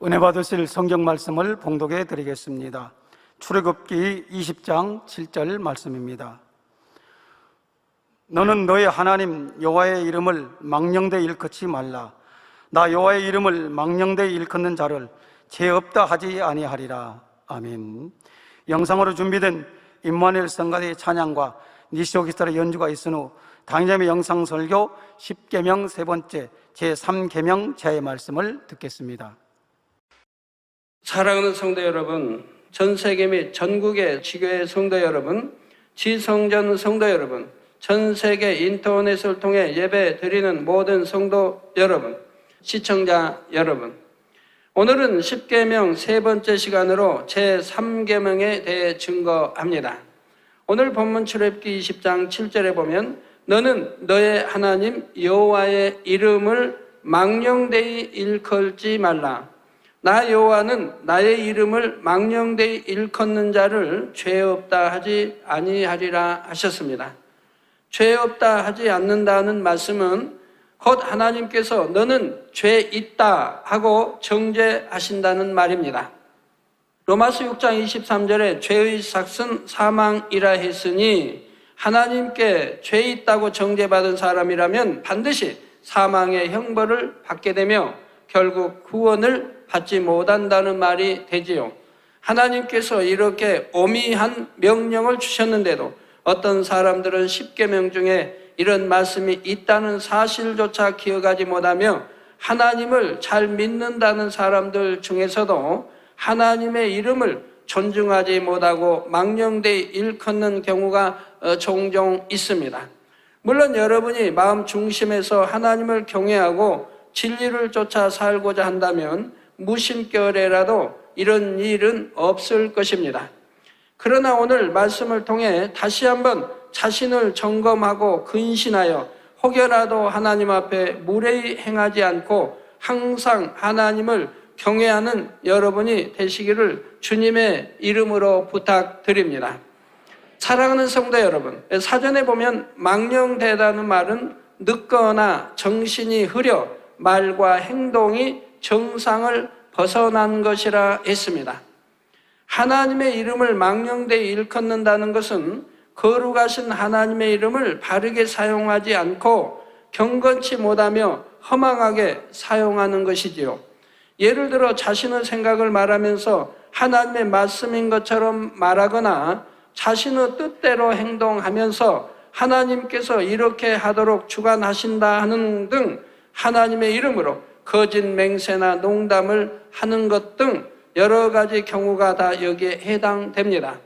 은혜 받으실 성경 말씀을 봉독해 드리겠습니다. 출애굽기 20장 7절 말씀입니다. 너는 너의 하나님 여호와의 이름을 망령되이 일컫지 말라. 나 여호와의 이름을 망령되이 일컫는 자를 죄 없다 하지 아니하리라. 아멘. 영상으로 준비된 임마누엘 성가대의 찬양과 니시오 기타의 연주가 있은 후 당점의 영상 설교 10계명 세 번째 제3계명 제의 말씀을 듣겠습니다. 사랑하는 성도 여러분, 전 세계 및 전국의 지교회 성도 여러분, 지성전 성도 여러분, 전 세계 인터넷을 통해 예배 드리는 모든 성도 여러분, 시청자 여러분, 오늘은 10계명 세 번째 시간으로 제3계명에 대해 증거합니다. 오늘 본문 출애굽기 20장 7절에 보면 너는 너의 하나님 여호와의 이름을 망령되이 일컬지 말라. 나 여호와는 나의 이름을 망령되이 일컫는 자를 죄 없다 하지 아니하리라 하셨습니다. 죄 없다 하지 않는다는 말씀은 곧 하나님께서 너는 죄 있다 하고 정죄하신다는 말입니다. 로마서 6장 23절에 죄의 삭은 사망이라 했으니 하나님께 죄 있다고 정죄받은 사람이라면 반드시 사망의 형벌을 받게 되며 결국 구원을 받지 못한다는 말이 되지요. 하나님께서 이렇게 오미한 명령을 주셨는데도 어떤 사람들은 10계명 중에 이런 말씀이 있다는 사실조차 기억하지 못하며 하나님을 잘 믿는다는 사람들 중에서도 하나님의 이름을 존중하지 못하고 망령되이 일컫는 경우가 종종 있습니다. 물론 여러분이 마음 중심에서 하나님을 경외하고 진리를 쫓아 살고자 한다면 무심결에라도 이런 일은 없을 것입니다. 그러나 오늘 말씀을 통해 다시 한번 자신을 점검하고 근신하여 혹여라도 하나님 앞에 무례히 행하지 않고 항상 하나님을 경외하는 여러분이 되시기를 주님의 이름으로 부탁드립니다. 사랑하는 성도 여러분, 사전에 보면 망령되다는 말은 늦거나 정신이 흐려 말과 행동이 정상을 벗어난 것이라 했습니다. 하나님의 이름을 망령되이 일컫는다는 것은 거룩하신 하나님의 이름을 바르게 사용하지 않고 경건치 못하며 허망하게 사용하는 것이지요. 예를 들어 자신의 생각을 말하면서 하나님의 말씀인 것처럼 말하거나 자신의 뜻대로 행동하면서 하나님께서 이렇게 하도록 주관하신다 하는 등 하나님의 이름으로 거짓 맹세나 농담을 하는 것 등 여러 가지 경우가 다 여기에 해당됩니다.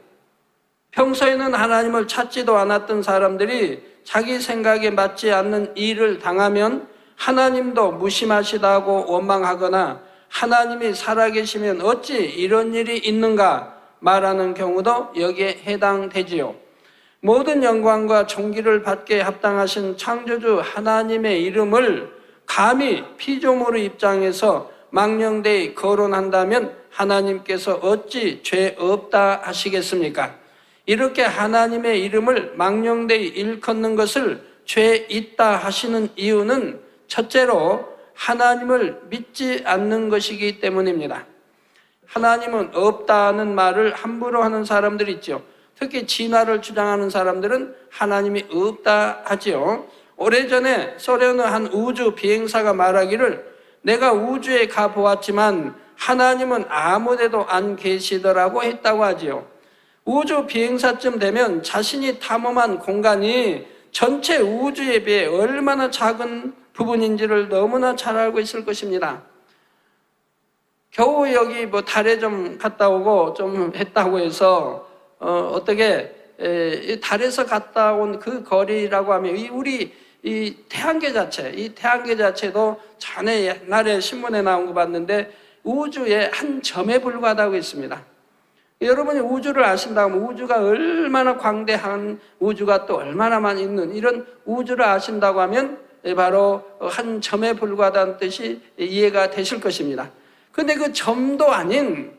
평소에는 하나님을 찾지도 않았던 사람들이 자기 생각에 맞지 않는 일을 당하면 하나님도 무심하시다고 원망하거나 하나님이 살아계시면 어찌 이런 일이 있는가 말하는 경우도 여기에 해당되지요. 모든 영광과 존귀를 받게 합당하신 창조주 하나님의 이름을 감히 피조물의 입장에서 망령되이 거론한다면 하나님께서 어찌 죄 없다 하시겠습니까? 이렇게 하나님의 이름을 망령되이 일컫는 것을 죄 있다 하시는 이유는 첫째로 하나님을 믿지 않는 것이기 때문입니다. 하나님은 없다는 말을 함부로 하는 사람들이 있죠. 특히 진화를 주장하는 사람들은 하나님이 없다 하지요. 오래전에 소련의 한 우주 비행사가 말하기를 내가 우주에 가보았지만 하나님은 아무데도 안 계시더라고 했다고 하지요. 우주 비행사쯤 되면 자신이 탐험한 공간이 전체 우주에 비해 얼마나 작은 부분인지를 너무나 잘 알고 있을 것입니다. 겨우 여기 달에 좀 갔다 오고 좀 했다고 해서 어떻게 달에서 갔다 온 그 거리라고 하면 이 태양계 자체도 전에 옛날에 신문에 나온 거 봤는데 우주의 한 점에 불과하다고 했습니다. 여러분이 우주를 아신다면 우주가 얼마나 광대한 우주가 또 얼마나 많이 있는 이런 우주를 아신다고 하면 바로 한 점에 불과하다는 뜻이 이해가 되실 것입니다. 근데 그 점도 아닌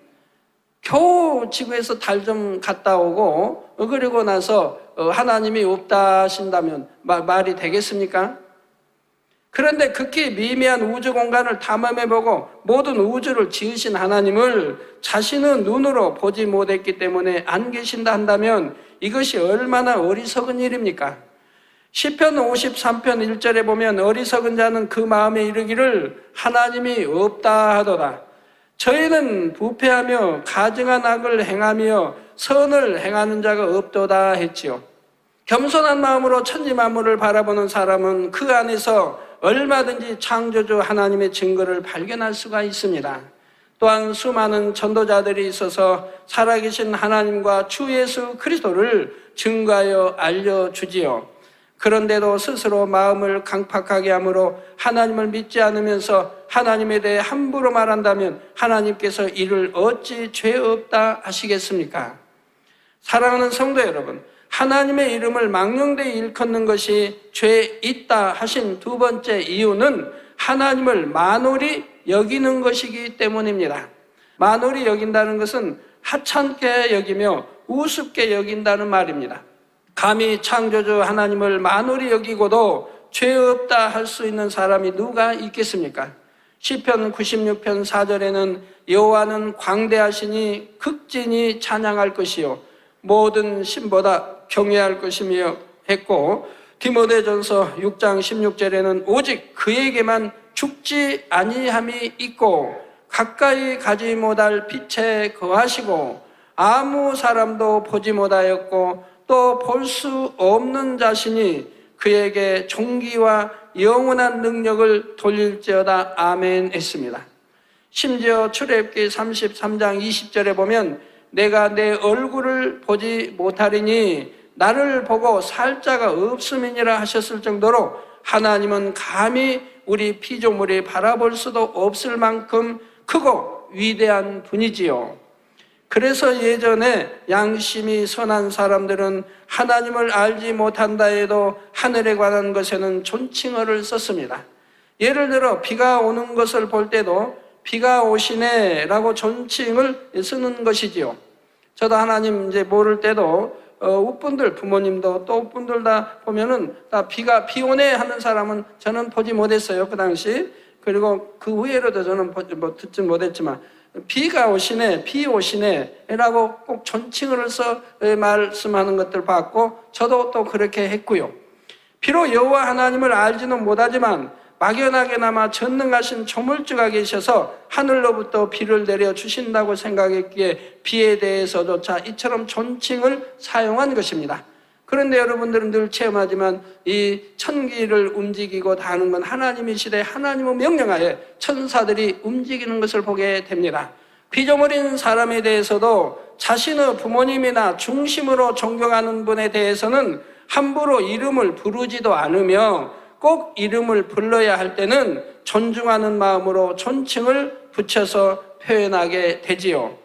겨우 지구에서 달 좀 갔다 오고 그리고 나서 하나님이 없다 하신다면 말이 되겠습니까? 그런데 극히 미미한 우주 공간을 탐험해보고 모든 우주를 지으신 하나님을 자신의 눈으로 보지 못했기 때문에 안 계신다 한다면 이것이 얼마나 어리석은 일입니까? 시편 53편 1절에 보면 어리석은 자는 그 마음에 이르기를 하나님이 없다 하도다. 저희는 부패하며 가증한 악을 행하며 선을 행하는 자가 없도다 했지요. 겸손한 마음으로 천지 만물을 바라보는 사람은 그 안에서 얼마든지 창조주 하나님의 증거를 발견할 수가 있습니다. 또한 수많은 전도자들이 있어서 살아계신 하나님과 주 예수 그리스도를 증거하여 알려주지요. 그런데도 스스로 마음을 강팍하게 함으로 하나님을 믿지 않으면서 하나님에 대해 함부로 말한다면 하나님께서 이를 어찌 죄 없다 하시겠습니까? 사랑하는 성도 여러분, 하나님의 이름을 망령되이 일컫는 것이 죄 있다 하신 두 번째 이유는 하나님을 만홀히 여기는 것이기 때문입니다. 만홀히 여긴다는 것은 하찮게 여기며 우습게 여긴다는 말입니다. 감히 창조주 하나님을 만홀히 여기고도 죄 없다 할 수 있는 사람이 누가 있겠습니까? 시편 96편 4절에는 여호와는 광대하시니 극진히 찬양할 것이요 모든 신보다 경외할 것이며 했고, 디모데전서 6장 16절에는 오직 그에게만 죽지 아니함이 있고 가까이 가지 못할 빛에 거하시고 아무 사람도 보지 못하였고 또 볼 수 없는 자신이 그에게 존귀와 영원한 능력을 돌릴지어다 아멘 했습니다. 심지어 출애굽기 33장 20절에 보면 내가 내 얼굴을 보지 못하리니 나를 보고 살 자가 없음이니라 하셨을 정도로 하나님은 감히 우리 피조물이 바라볼 수도 없을 만큼 크고 위대한 분이지요. 그래서 예전에 양심이 선한 사람들은 하나님을 알지 못한다 해도 하늘에 관한 것에는 존칭어를 썼습니다. 예를 들어 비가 오는 것을 볼 때도 비가 오시네 라고 존칭을 쓰는 것이지요. 저도 하나님 이제 모를 때도 웃분들, 부모님도 또 웃분들 다 보면은 다 비 오네 하는 사람은 저는 보지 못했어요, 그 당시. 그리고 그 후에로도 저는 듣지 못했지만 비가 오시네, 비 오시네 라고 꼭 존칭어를 써 말씀하는 것들 봤고 저도 또 그렇게 했고요. 비록 여호와 하나님을 알지는 못하지만 막연하게나마 전능하신 조물주가 계셔서 하늘로부터 비를 내려주신다고 생각했기에 비에 대해서조차 이처럼 존칭을 사용한 것입니다. 그런데 여러분들은 늘 체험하지만 이 천기를 움직이고 다는 건 하나님이시되 하나님의 명령하에 천사들이 움직이는 것을 보게 됩니다. 피조물인 사람에 대해서도 자신의 부모님이나 중심으로 존경하는 분에 대해서는 함부로 이름을 부르지도 않으며 꼭 이름을 불러야 할 때는 존중하는 마음으로 존칭을 붙여서 표현하게 되지요.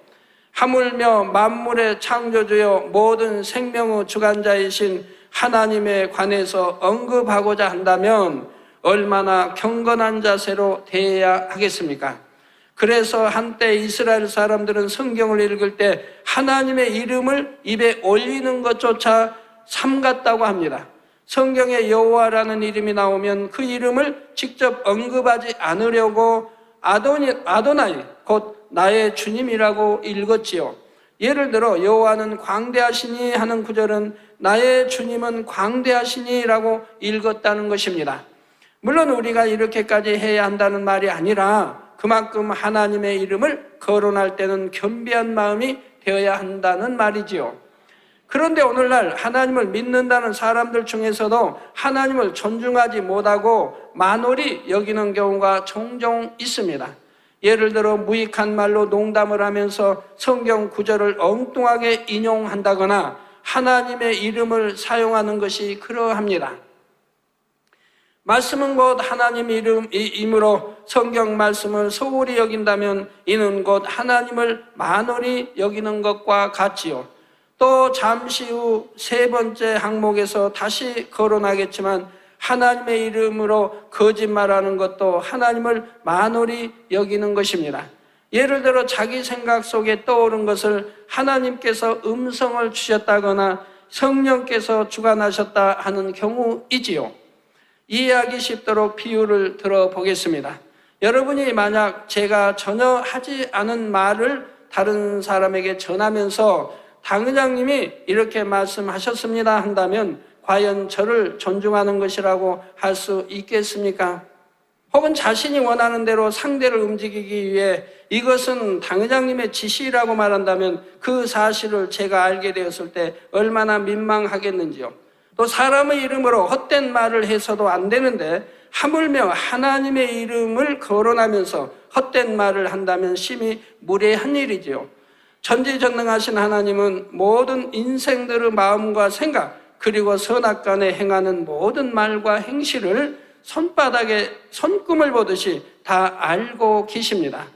하물며 만물의 창조주여 모든 생명의 주관자이신 하나님에 관해서 언급하고자 한다면 얼마나 경건한 자세로 대해야 하겠습니까? 그래서 한때 이스라엘 사람들은 성경을 읽을 때 하나님의 이름을 입에 올리는 것조차 삼갔다고 합니다. 성경에 여호와라는 이름이 나오면 그 이름을 직접 언급하지 않으려고 아도나이 곧 나의 주님이라고 읽었지요. 예를 들어 여호와는 광대하시니 하는 구절은 나의 주님은 광대하시니라고 읽었다는 것입니다. 물론 우리가 이렇게까지 해야 한다는 말이 아니라 그만큼 하나님의 이름을 거론할 때는 겸비한 마음이 되어야 한다는 말이지요. 그런데 오늘날 하나님을 믿는다는 사람들 중에서도 하나님을 존중하지 못하고 만홀히 여기는 경우가 종종 있습니다. 예를 들어 무익한 말로 농담을 하면서 성경 구절을 엉뚱하게 인용한다거나 하나님의 이름을 사용하는 것이 그러합니다. 말씀은 곧 하나님 이름이므로 성경 말씀을 소홀히 여긴다면 이는 곧 하나님을 만홀히 여기는 것과 같지요. 또 잠시 후 세 번째 항목에서 다시 거론하겠지만 하나님의 이름으로 거짓말하는 것도 하나님을 만홀히 여기는 것입니다. 예를 들어 자기 생각 속에 떠오른 것을 하나님께서 음성을 주셨다거나 성령께서 주관하셨다 하는 경우이지요. 이해하기 쉽도록 비유를 들어보겠습니다. 여러분이 만약 제가 전혀 하지 않은 말을 다른 사람에게 전하면서 당회장님이 이렇게 말씀하셨습니다 한다면 과연 저를 존중하는 것이라고 할 수 있겠습니까? 혹은 자신이 원하는 대로 상대를 움직이기 위해 이것은 당회장님의 지시라고 말한다면 그 사실을 제가 알게 되었을 때 얼마나 민망하겠는지요. 또 사람의 이름으로 헛된 말을 해서도 안 되는데 하물며 하나님의 이름을 거론하면서 헛된 말을 한다면 심히 무례한 일이지요. 전지전능하신 하나님은 모든 인생들의 마음과 생각 그리고 선악간에 행하는 모든 말과 행실을 손바닥에 손금을 보듯이 다 알고 계십니다.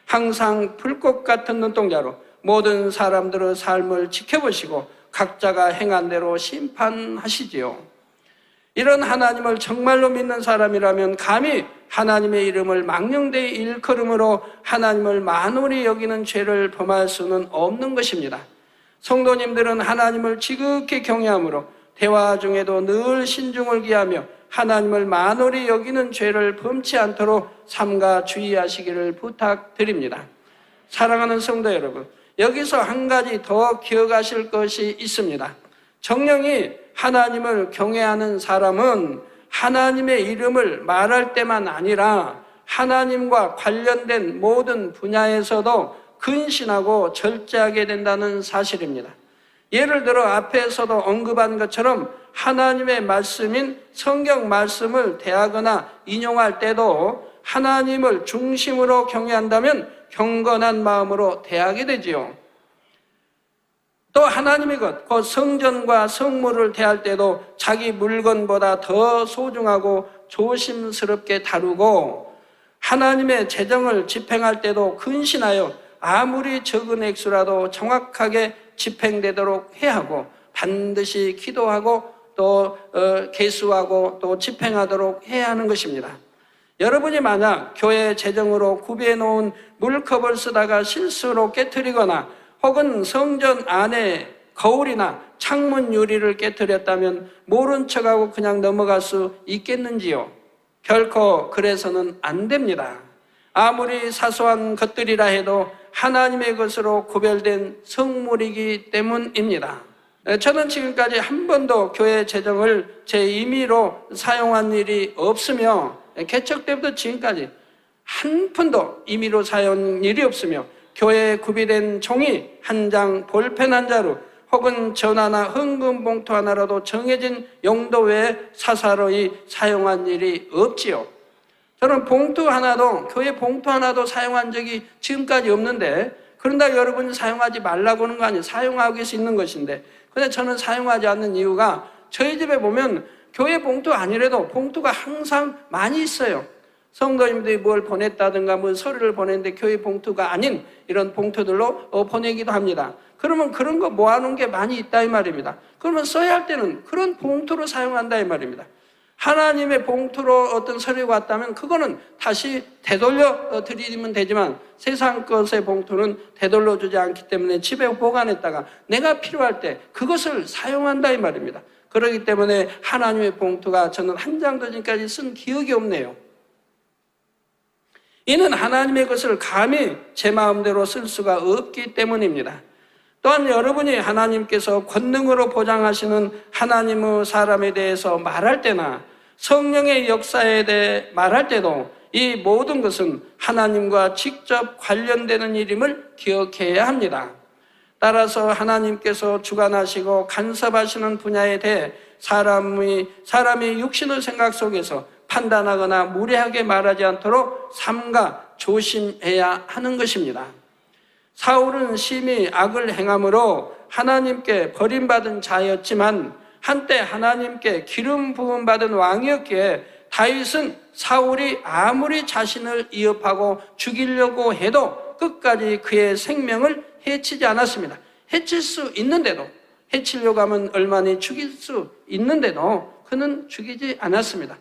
항상 불꽃 같은 눈동자로 모든 사람들의 삶을 지켜보시고 각자가 행한 대로 심판하시지요. 이런 하나님을 정말로 믿는 사람이라면 감히 하나님의 이름을 망령되이 일컬음으로 하나님을 만홀히 여기는 죄를 범할 수는 없는 것입니다. 성도님들은 하나님을 지극히 경외함으로 대화 중에도 늘 신중을 기하며 하나님을 만홀히 여기는 죄를 범치 않도록 삼가 주의하시기를 부탁드립니다. 사랑하는 성도 여러분, 여기서 한 가지 더 기억하실 것이 있습니다. 정령이 하나님을 경외하는 사람은 하나님의 이름을 말할 때만 아니라 하나님과 관련된 모든 분야에서도 근신하고 절제하게 된다는 사실입니다. 예를 들어 앞에서도 언급한 것처럼 하나님의 말씀인 성경 말씀을 대하거나 인용할 때도 하나님을 중심으로 경외한다면 경건한 마음으로 대하게 되지요. 또 하나님의 것, 곧 성전과 성물을 대할 때도 자기 물건보다 더 소중하고 조심스럽게 다루고 하나님의 재정을 집행할 때도 근신하여 아무리 적은 액수라도 정확하게 집행되도록 해야 하고 반드시 기도하고 또 계수하고 또 집행하도록 해야 하는 것입니다. 여러분이 만약 교회 재정으로 구비해 놓은 물컵을 쓰다가 실수로 깨트리거나 혹은 성전 안에 거울이나 창문 유리를 깨트렸다면 모른 척하고 그냥 넘어갈 수 있겠는지요? 결코 그래서는 안 됩니다. 아무리 사소한 것들이라 해도 하나님의 것으로 구별된 성물이기 때문입니다. 저는 지금까지 한 번도 교회 재정을 제 임의로 사용한 일이 없으며 개척 때부터 지금까지 한 푼도 임의로 사용한 일이 없으며 교회에 구비된 종이 한 장, 볼펜 한 자루 혹은 전화나 헌금 봉투 하나라도 정해진 용도 외에 사사로이 사용한 일이 없지요. 저는 봉투 하나도, 교회 봉투 하나도 사용한 적이 지금까지 없는데 그런다 여러분이 사용하지 말라고 하는 거 아니에요. 사용하고 수 있는 것인데 근데 저는 사용하지 않는 이유가 저희 집에 보면 교회 봉투 아니래도 봉투가 항상 많이 있어요. 성도님들이 뭘 보냈다든가 뭐 서류를 보냈는데 교회 봉투가 아닌 이런 봉투들로 보내기도 합니다. 그러면 그런 거 모아놓은 게 많이 있다 이 말입니다. 그러면 써야 할 때는 그런 봉투로 사용한다 이 말입니다. 하나님의 봉투로 어떤 서류가 왔다면 그거는 다시 되돌려 드리면 되지만 세상 것의 봉투는 되돌려 주지 않기 때문에 집에 보관했다가 내가 필요할 때 그것을 사용한다 이 말입니다. 그렇기 때문에 하나님의 봉투가 저는 한 장도 지금까지 쓴 기억이 없네요. 이는 하나님의 것을 감히 제 마음대로 쓸 수가 없기 때문입니다. 또한 여러분이 하나님께서 권능으로 보장하시는 하나님의 사람에 대해서 말할 때나 성령의 역사에 대해 말할 때도 이 모든 것은 하나님과 직접 관련되는 일임을 기억해야 합니다. 따라서 하나님께서 주관하시고 간섭하시는 분야에 대해 사람이 육신의 생각 속에서 판단하거나 무례하게 말하지 않도록 삼가 조심해야 하는 것입니다. 사울은 심히 악을 행함으로 하나님께 버림받은 자였지만 한때 하나님께 기름 부음 받은 왕이었기에 다윗은 사울이 아무리 자신을 위협하고 죽이려고 해도 끝까지 그의 생명을 해치지 않았습니다. 해칠 수 있는데도, 해치려고 하면 얼마나 죽일 수 있는데도 그는 죽이지 않았습니다.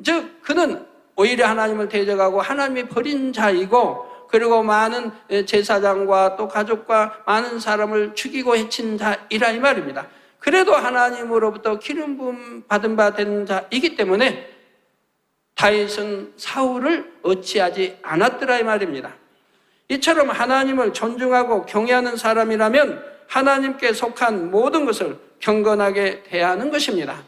즉 그는 오히려 하나님을 대적하고 하나님이 버린 자이고 그리고 많은 제사장과 또 가족과 많은 사람을 죽이고 해친 자이라 이 말입니다. 그래도 하나님으로부터 기름 부음 받은 바 된 자이기 때문에 다윗은 사울을 어찌하지 않았더라 이 말입니다. 이처럼 하나님을 존중하고 경외하는 사람이라면 하나님께 속한 모든 것을 경건하게 대하는 것입니다.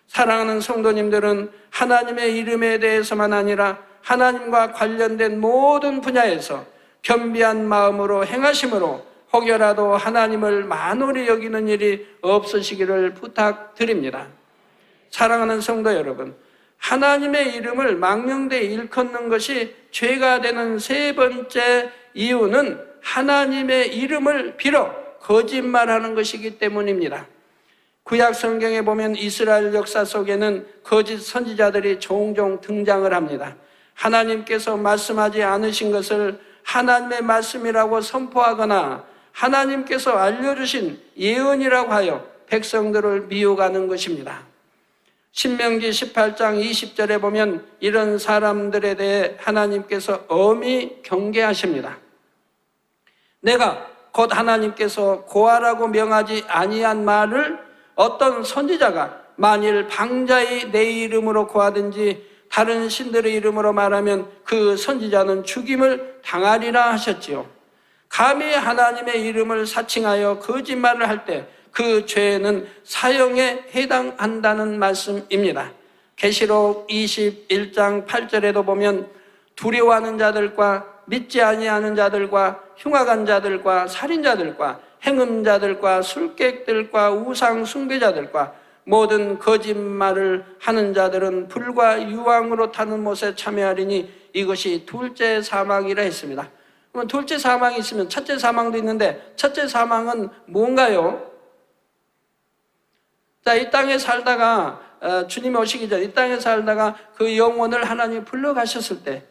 사랑하는 성도님들은 하나님의 이름에 대해서만 아니라 하나님과 관련된 모든 분야에서 겸비한 마음으로 행하심으로 혹여라도 하나님을 만홀히 여기는 일이 없으시기를 부탁드립니다. 사랑하는 성도 여러분, 하나님의 이름을 망령되이 일컫는 것이 죄가 되는 세 번째 이유는 하나님의 이름을 빌어 거짓말하는 것이기 때문입니다. 구약 성경에 보면 이스라엘 역사 속에는 거짓 선지자들이 종종 등장을 합니다. 하나님께서 말씀하지 않으신 것을 하나님의 말씀이라고 선포하거나 하나님께서 알려주신 예언이라고 하여 백성들을 미혹하는 것입니다. 신명기 18장 20절에 보면 이런 사람들에 대해 하나님께서 엄히 경계하십니다. 내가 곧 하나님께서 고하라고 명하지 아니한 말을 어떤 선지자가 만일 방자히 내 이름으로 고하든지 다른 신들의 이름으로 말하면 그 선지자는 죽임을 당하리라 하셨지요. 감히 하나님의 이름을 사칭하여 거짓말을 할 때 그 죄는 사형에 해당한다는 말씀입니다. 계시록 21장 8절에도 보면 두려워하는 자들과 믿지 아니하는 자들과 흉악한 자들과 살인자들과 행음자들과 술객들과 우상 숭배자들과 모든 거짓말을 하는 자들은 불과 유황으로 타는 못에 참여하리니 이것이 둘째 사망이라 했습니다. 그럼 둘째 사망이 있으면 첫째 사망도 있는데 첫째 사망은 뭔가요? 자, 이 땅에 살다가 주님이 오시기 전 이 땅에 살다가 그 영혼을 하나님이 불러가셨을 때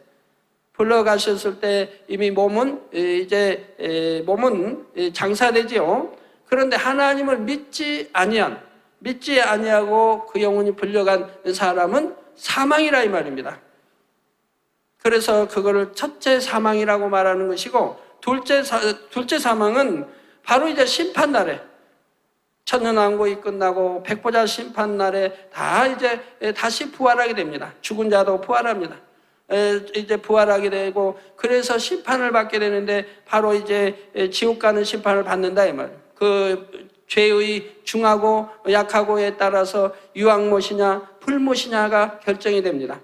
이미 몸은 장사되지요. 그런데 하나님을 믿지 아니하고 그 영혼이 불려간 사람은 사망이라 이 말입니다. 그래서 그거를 첫째 사망이라고 말하는 것이고 둘째 사망은 바로 이제 심판날에 천년왕국이 끝나고 백보자 심판날에 다시 부활하게 됩니다. 죽은 자도 부활합니다. 이제 부활하게 되고 그래서 심판을 받게 되는데 바로 이제 지옥 가는 심판을 받는다 이 말. 그 죄의 중하고 약하고에 따라서 유황못이냐 불못이냐가 결정이 됩니다.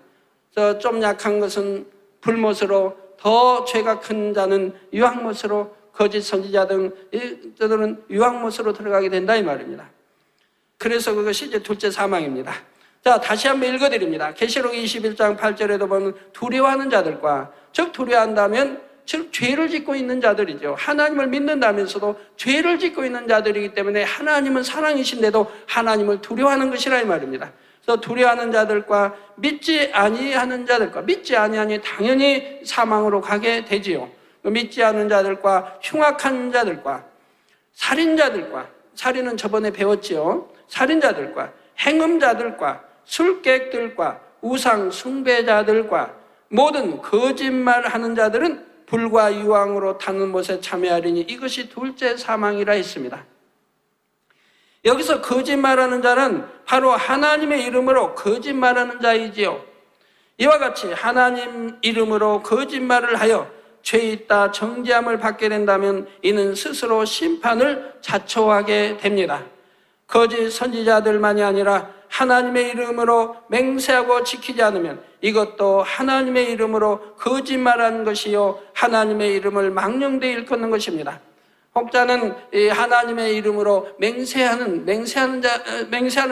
그래서 좀 약한 것은 불못으로, 더 죄가 큰 자는 유황못으로, 거짓 선지자 등들은 유황못으로 들어가게 된다 이 말입니다. 그래서 그것이 이제 둘째 사망입니다. 자, 다시 한번 읽어드립니다. 계시록 21장 8절에도 보면 두려워하는 자들과, 즉 두려워한다면 즉 죄를 짓고 있는 자들이죠. 하나님을 믿는다면서도 죄를 짓고 있는 자들이기 때문에 하나님은 사랑이신데도 하나님을 두려워하는 것이라 이 말입니다. 그래서 두려워하는 자들과 믿지 아니하는 자들과, 믿지 아니하니 당연히 사망으로 가게 되지요. 믿지 않는 자들과 흉악한 자들과 살인자들과, 살인은 저번에 배웠지요. 살인자들과 행음자들과 술객들과 우상 숭배자들과 모든 거짓말하는 자들은 불과 유황으로 타는 못에 참여하리니 이것이 둘째 사망이라 했습니다. 여기서 거짓말하는 자는 바로 하나님의 이름으로 거짓말하는 자이지요. 이와 같이 하나님 이름으로 거짓말을 하여 죄 있다 정죄함을 받게 된다면 이는 스스로 심판을 자초하게 됩니다. 거짓 선지자들만이 아니라 하나님의 이름으로 맹세하고 지키지 않으면 이것도 하나님의 이름으로 거짓말하는 것이요 하나님의 이름을 망령되이 일컫는 것입니다. 혹자는 하나님의 이름으로 맹세하는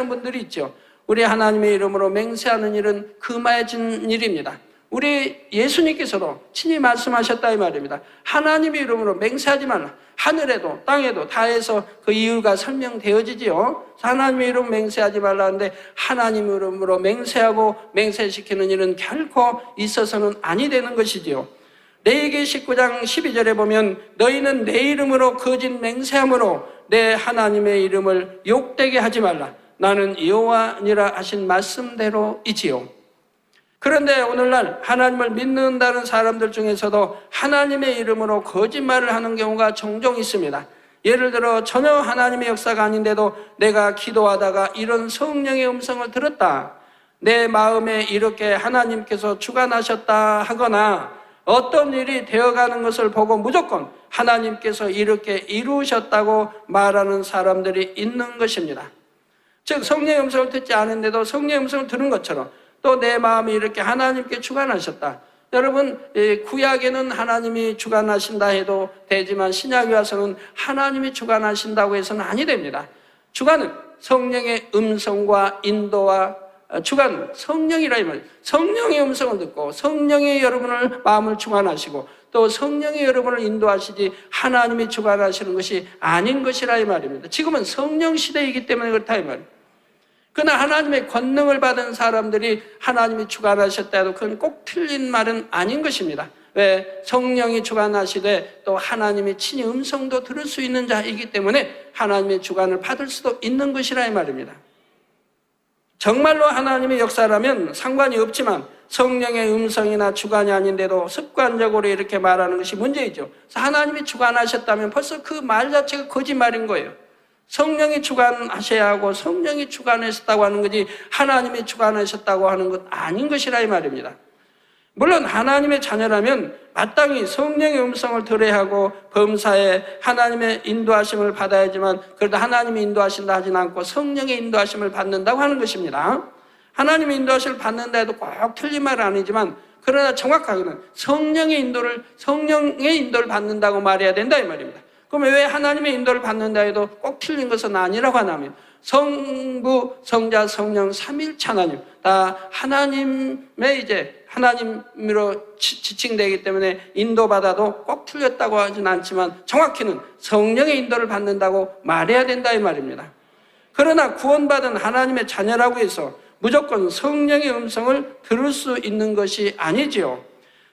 분들이 있죠. 우리 하나님의 이름으로 맹세하는 일은 금해진 일입니다. 우리 예수님께서도 친히 말씀하셨다 이 말입니다. 하나님의 이름으로 맹세하지 말라. 하늘에도 땅에도 다해서 그 이유가 설명되어지지요. 하나님의 이름 맹세하지 말라는데 하나님 이름으로 맹세하고 맹세시키는 일은 결코 있어서는 아니 되는 것이지요. 레위기 19장 12절에 보면 너희는 내 이름으로 거짓 맹세함으로 내 하나님의 이름을 욕되게 하지 말라. 나는 여호와니라 하신 말씀대로이지요. 그런데 오늘날 하나님을 믿는다는 사람들 중에서도 하나님의 이름으로 거짓말을 하는 경우가 종종 있습니다. 예를 들어 전혀 하나님의 역사가 아닌데도 내가 기도하다가 이런 성령의 음성을 들었다. 내 마음에 이렇게 하나님께서 주관하셨다 하거나 어떤 일이 되어가는 것을 보고 무조건 하나님께서 이렇게 이루셨다고 말하는 사람들이 있는 것입니다. 즉 성령의 음성을 듣지 않은데도 성령의 음성을 들은 것처럼 또 내 마음이 이렇게 하나님께 주관하셨다. 여러분, 구약에는 하나님이 주관하신다 해도 되지만 신약에 와서는 하나님이 주관하신다고 해서는 아니 됩니다. 주관은 성령의 음성과 인도와 주관, 성령이라 이 말이에요. 성령의 음성을 듣고 성령이 여러분을 마음을 주관하시고 또 성령이 여러분을 인도하시지 하나님이 주관하시는 것이 아닌 것이라 이 말입니다. 지금은 성령 시대이기 때문에 그렇다 이 말이에요. 그러나 하나님의 권능을 받은 사람들이 하나님이 주관하셨다 해도 그건 꼭 틀린 말은 아닌 것입니다. 왜? 성령이 주관하시되 또 하나님이 친히 음성도 들을 수 있는 자이기 때문에 하나님의 주관을 받을 수도 있는 것이라 이 말입니다. 정말로 하나님의 역사라면 상관이 없지만 성령의 음성이나 주관이 아닌데도 습관적으로 이렇게 말하는 것이 문제이죠. 그래서 하나님이 주관하셨다면 벌써 그 말 자체가 거짓말인 거예요. 성령이 주관하셔야 하고 성령이 주관하셨다고 하는 거지 하나님이 주관하셨다고 하는 것 아닌 것이라 이 말입니다. 물론 하나님의 자녀라면 마땅히 성령의 음성을 들어야 하고 범사에 하나님의 인도하심을 받아야지만 그래도 하나님이 인도하신다 하진 않고 성령의 인도하심을 받는다고 하는 것입니다. 하나님의 인도하심을 받는다 해도 꼭 틀린 말은 아니지만 그러나 정확하게는 성령의 인도를 받는다고 말해야 된다 이 말입니다. 그러면 왜 하나님의 인도를 받는다 해도 꼭 틀린 것은 아니라고 하냐면 성부, 성자, 성령 삼위일체 하나님 다 하나님으로 지칭되기 때문에 인도받아도 꼭 틀렸다고 하진 않지만 정확히는 성령의 인도를 받는다고 말해야 된다 이 말입니다. 그러나 구원받은 하나님의 자녀라고 해서 무조건 성령의 음성을 들을 수 있는 것이 아니지요.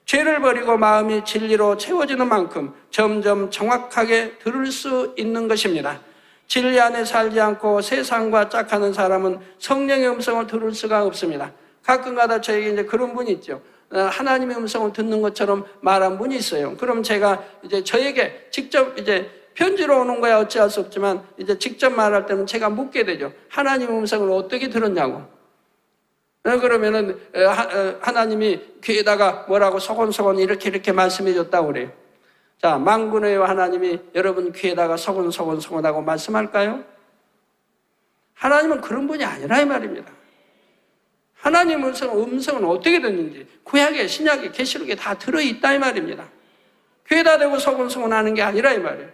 죄를 버리고 마음이 진리로 채워지는 만큼 점점 정확하게 들을 수 있는 것입니다. 진리 안에 살지 않고 세상과 짝하는 사람은 성령의 음성을 들을 수가 없습니다. 가끔가다 저에게 이제 그런 분이 있죠. 하나님의 음성을 듣는 것처럼 말한 분이 있어요. 그럼 제가 이제 저에게 직접 이제 편지로 오는 거야 어찌할 수 없지만 이제 직접 말할 때는 제가 묻게 되죠. 하나님의 음성을 어떻게 들었냐고. 그러면은 하나님이 귀에다가 뭐라고 소곤소곤 이렇게 말씀해 줬다고 그래요. 자, 만군의 하나님이 여러분 귀에다가 소곤소곤하고 말씀할까요? 하나님은 그런 분이 아니라 이 말입니다. 하나님의 음성은 어떻게 듣는지 구약에 신약에 계시록에 다 들어있다 이 말입니다. 귀에다 대고 소곤소곤 하는 게 아니라 이 말이에요.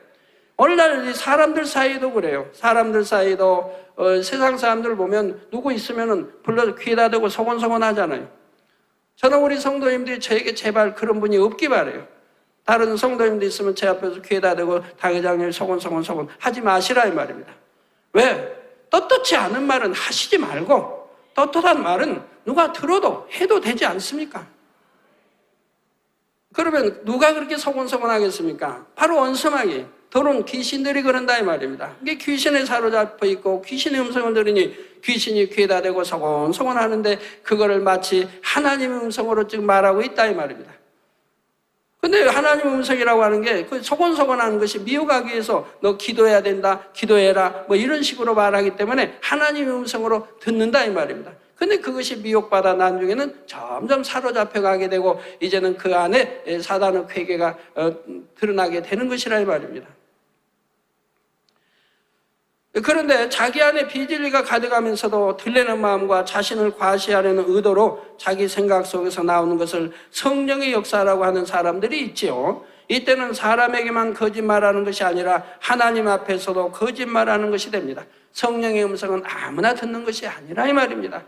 오늘날 사람들 사이도 그래요. 사람들 사이도 세상 사람들 보면 누구 있으면은 불러서 귀에다 대고 소곤소곤 하잖아요. 저는 우리 성도님들이 저에게 제발 그런 분이 없기 바라요. 다른 성도님들 있으면 제 앞에서 귀에다 대고 당회장님 소곤소곤 하지 마시라 이 말입니다. 왜? 떳떳지 않은 말은 하시지 말고 떳떳한 말은 누가 들어도 해도 되지 않습니까? 그러면 누가 그렇게 소곤소곤 하겠습니까? 바로 원수마귀, 더러운 귀신들이 그런다 이 말입니다. 이게 귀신에 사로잡혀 있고 귀신의 음성을 들으니 귀신이 귀에다 대고 소곤소곤 하는데 그거를 마치 하나님의 음성으로 지금 말하고 있다 이 말입니다. 근데 하나님의 음성이라고 하는 게 그 소곤소곤 하는 것이 미혹하기 위해서 너 기도해야 된다, 기도해라 뭐 이런 식으로 말하기 때문에 하나님의 음성으로 듣는다 이 말입니다. 근데 그것이 미혹받아 나중에는 점점 사로잡혀 가게 되고 이제는 그 안에 사단의 괴계가 드러나게 되는 것이라 이 말입니다. 그런데 자기 안에 비진리가 가득하면서도 들리는 마음과 자신을 과시하려는 의도로 자기 생각 속에서 나오는 것을 성령의 역사라고 하는 사람들이 있지요. 이때는 사람에게만 거짓말하는 것이 아니라 하나님 앞에서도 거짓말하는 것이 됩니다. 성령의 음성은 아무나 듣는 것이 아니라 이 말입니다.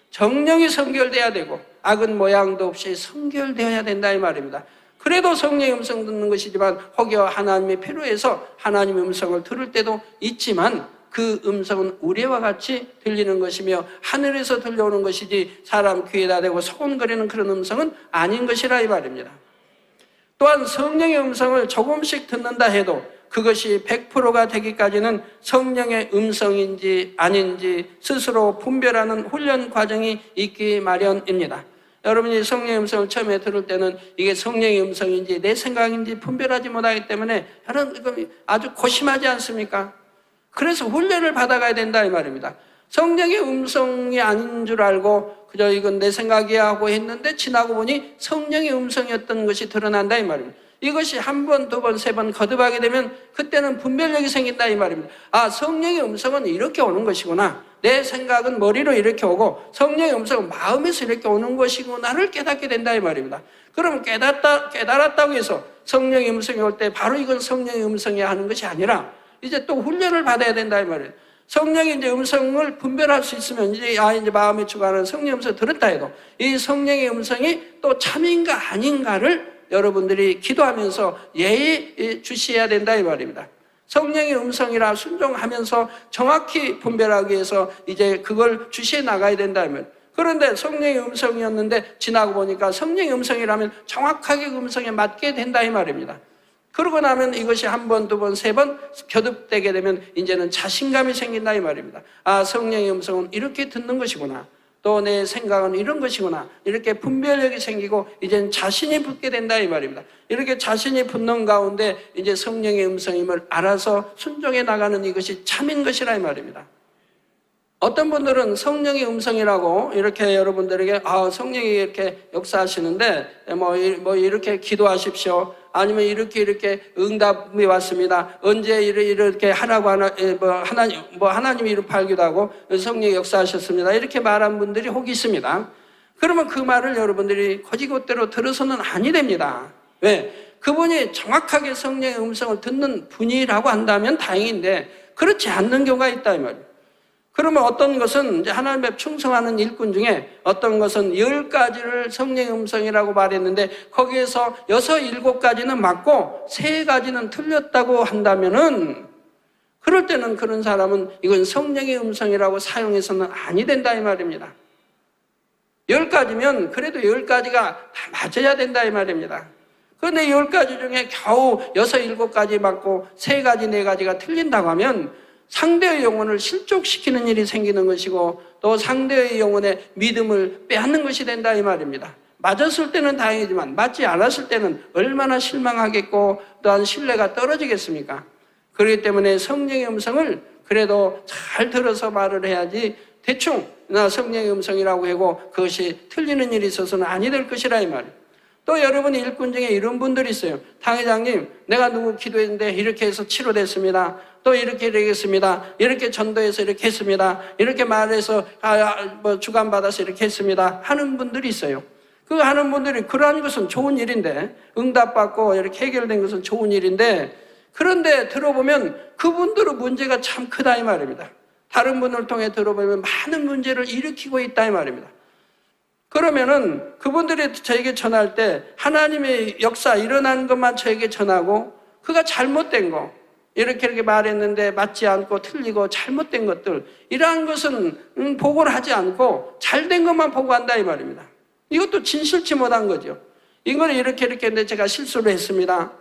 정령이 성결돼야 되고 악은 모양도 없이 성결되어야 된다 이 말입니다. 그래도 성령의 음성 듣는 것이지만 혹여 하나님이 필요해서 하나님의 음성을 들을 때도 있지만 그 음성은 우레와 같이 들리는 것이며 하늘에서 들려오는 것이지 사람 귀에다 대고 소곤거리는 그런 음성은 아닌 것이라 이 말입니다. 또한 성령의 음성을 조금씩 듣는다 해도 그것이 100%가 되기까지는 성령의 음성인지 아닌지 스스로 분별하는 훈련 과정이 있기 마련입니다. 여러분이 성령의 음성을 처음에 들을 때는 이게 성령의 음성인지 내 생각인지 분별하지 못하기 때문에 여러분 아주 고심하지 않습니까? 그래서 훈련을 받아가야 된다 이 말입니다. 성령의 음성이 아닌 줄 알고 그저 이건 내 생각이야 하고 했는데 지나고 보니 성령의 음성이었던 것이 드러난다 이 말입니다. 이것이 한 번, 두 번, 세 번 거듭하게 되면 그때는 분별력이 생긴다 이 말입니다. 아, 성령의 음성은 이렇게 오는 것이구나. 내 생각은 머리로 이렇게 오고 성령의 음성은 마음에서 이렇게 오는 것이구나를 깨닫게 된다 이 말입니다. 그러면 깨달았다고 해서 성령의 음성이 올 때 바로 이건 성령의 음성이야 하는 것이 아니라 이제 또 훈련을 받아야 된다 이 말이에요. 성령의 이제 음성을 분별할 수 있으면 이제 마음에 주관하는 성령의 음성을 들었다 해도 이 성령의 음성이 또 참인가 아닌가를 여러분들이 기도하면서 예의 주시해야 된다 이 말입니다. 성령의 음성이라 순종하면서 정확히 분별하기 위해서 이제 그걸 주시해 나가야 된다 이 말입니다. 그런데 성령의 음성이었는데 지나고 보니까 성령의 음성이라면 정확하게 그 음성에 맞게 된다 이 말입니다. 그러고 나면 이것이 한 번, 두 번, 세 번 거듭되게 되면 이제는 자신감이 생긴다 이 말입니다. 아, 성령의 음성은 이렇게 듣는 것이구나. 또 내 생각은 이런 것이구나. 이렇게 분별력이 생기고 이제는 자신이 붙게 된다 이 말입니다. 이렇게 자신이 붙는 가운데 이제 성령의 음성임을 알아서 순종해 나가는 이것이 참인 것이라 이 말입니다. 어떤 분들은 성령의 음성이라고 이렇게 여러분들에게 성령이 이렇게 역사하시는데 뭐 이렇게 기도하십시오. 아니면 이렇게 응답이 왔습니다. 언제 이렇게 하라고 하나님이 이렇게 팔기도 하고 성령이 역사하셨습니다. 이렇게 말한 분들이 혹 있습니다. 그러면 그 말을 여러분들이 거지것대로 들어서는 아니 됩니다. 왜? 그분이 정확하게 성령의 음성을 듣는 분이라고 한다면 다행인데 그렇지 않는 경우가 있다 이 말이에요. 그러면 어떤 것은 이제 하나님 앞에 충성하는 일꾼 중에 어떤 것은 10가지를 성령의 음성이라고 말했는데 거기에서 6, 7가지는 맞고 3가지는 틀렸다고 한다면은 그럴 때는 그런 사람은 이건 성령의 음성이라고 사용해서는 아니 된다 이 말입니다. 10가지면 그래도 10가지가 다 맞아야 된다 이 말입니다. 그런데 10가지 중에 겨우 6, 7가지 맞고 3가지, 4가지가 틀린다고 하면 상대의 영혼을 실족시키는 일이 생기는 것이고 또 상대의 영혼의 믿음을 빼앗는 것이 된다 이 말입니다. 맞았을 때는 다행이지만 맞지 않았을 때는 얼마나 실망하겠고 또한 신뢰가 떨어지겠습니까? 그렇기 때문에 성령의 음성을 그래도 잘 들어서 말을 해야지 대충 나 성령의 음성이라고 하고 그것이 틀리는 일이 있어서는 아니 될 것이라 이 말이에요. 또 여러분 일꾼 중에 이런 분들이 있어요. 당회장님, 내가 누구 기도했는데 이렇게 해서 치료됐습니다. 또 이렇게 되겠습니다. 이렇게 전도해서 이렇게 했습니다. 이렇게 말해서 주관받아서 이렇게 했습니다. 하는 분들이 있어요. 그 하는 분들이 그러한 것은 좋은 일인데 응답받고 이렇게 해결된 것은 좋은 일인데 그런데 들어보면 그분들의 문제가 참 크다 이 말입니다. 다른 분을 통해 들어보면 많은 문제를 일으키고 있다 이 말입니다. 그러면은 그분들이 저에게 전할 때 하나님의 역사 일어나는 것만 저에게 전하고 그가 잘못된 거 이렇게 말했는데 맞지 않고 틀리고 잘못된 것들 이러한 것은 보고를 하지 않고 잘된 것만 보고한다 이 말입니다. 이것도 진실치 못한 거죠. 이거는 이렇게 했는데 제가 실수를 했습니다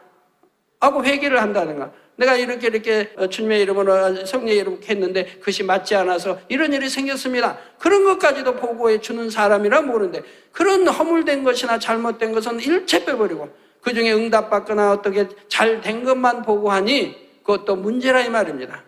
하고 회개를 한다든가 내가 이렇게 주님의 이름으로 성령의 이름으로 했는데 그것이 맞지 않아서 이런 일이 생겼습니다. 그런 것까지도 보고해 주는 사람이라 모르는데 그런 허물된 것이나 잘못된 것은 일체 빼버리고 그중에 응답받거나 어떻게 잘된 것만 보고하니 그것도 문제라 이 말입니다.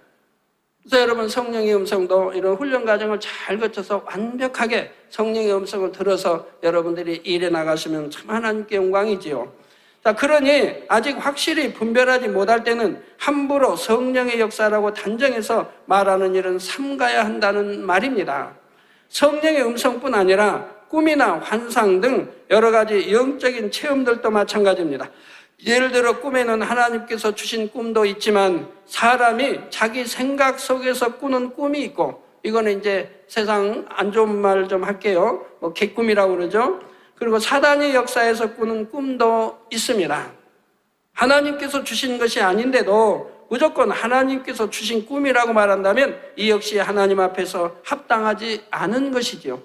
그래서 여러분 성령의 음성도 이런 훈련 과정을 잘 거쳐서 완벽하게 성령의 음성을 들어서 여러분들이 일해 나가시면 참 하나님께 영광이지요. 자, 그러니 아직 확실히 분별하지 못할 때는 함부로 성령의 역사라고 단정해서 말하는 일은 삼가야 한다는 말입니다. 성령의 음성뿐 아니라 꿈이나 환상 등 여러 가지 영적인 체험들도 마찬가지입니다. 예를 들어 꿈에는 하나님께서 주신 꿈도 있지만 사람이 자기 생각 속에서 꾸는 꿈이 있고 이거는 이제 세상 안 좋은 말 좀 할게요. 개꿈이라고 그러죠. 그리고 사단의 역사에서 꾸는 꿈도 있습니다. 하나님께서 주신 것이 아닌데도 무조건 하나님께서 주신 꿈이라고 말한다면 이 역시 하나님 앞에서 합당하지 않은 것이지요.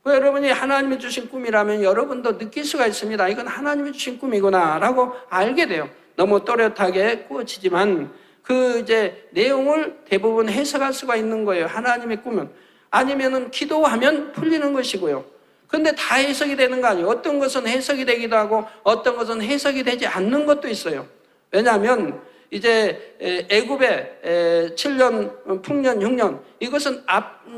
여러분이 하나님이 주신 꿈이라면 여러분도 느낄 수가 있습니다. 이건 하나님이 주신 꿈이구나 라고 알게 돼요. 너무 또렷하게 꾸어지지만 그 이제 내용을 대부분 해석할 수가 있는 거예요. 하나님의 꿈은. 아니면은 기도하면 풀리는 것이고요. 근데 다 해석이 되는 거 아니에요. 어떤 것은 해석이 되기도 하고 어떤 것은 해석이 되지 않는 것도 있어요. 왜냐하면 이제 애굽의 7년 풍년 흉년, 이것은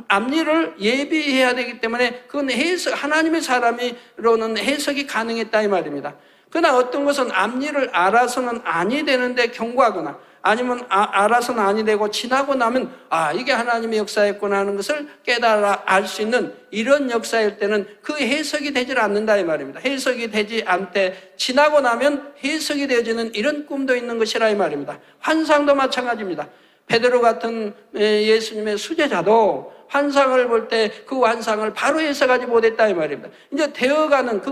앞일을 예비해야 되기 때문에 그건 하나님의 사람으로는 해석이 가능했다 이 말입니다. 그러나 어떤 것은 앞일을 알아서는 아니 되는데 경고하거나, 아니면 알아서는 아니 되고 지나고 나면 이게 하나님의 역사였구나 하는 것을 깨달아 알 수 있는 이런 역사일 때는 그 해석이 되질 않는다 이 말입니다. 해석이 되지 않되 지나고 나면 해석이 되어지는 이런 꿈도 있는 것이라 이 말입니다. 환상도 마찬가지입니다. 베드로 같은 예수님의 수제자도 환상을 볼 때 그 환상을 바로 해석하지 못했다 이 말입니다. 이제 되어가는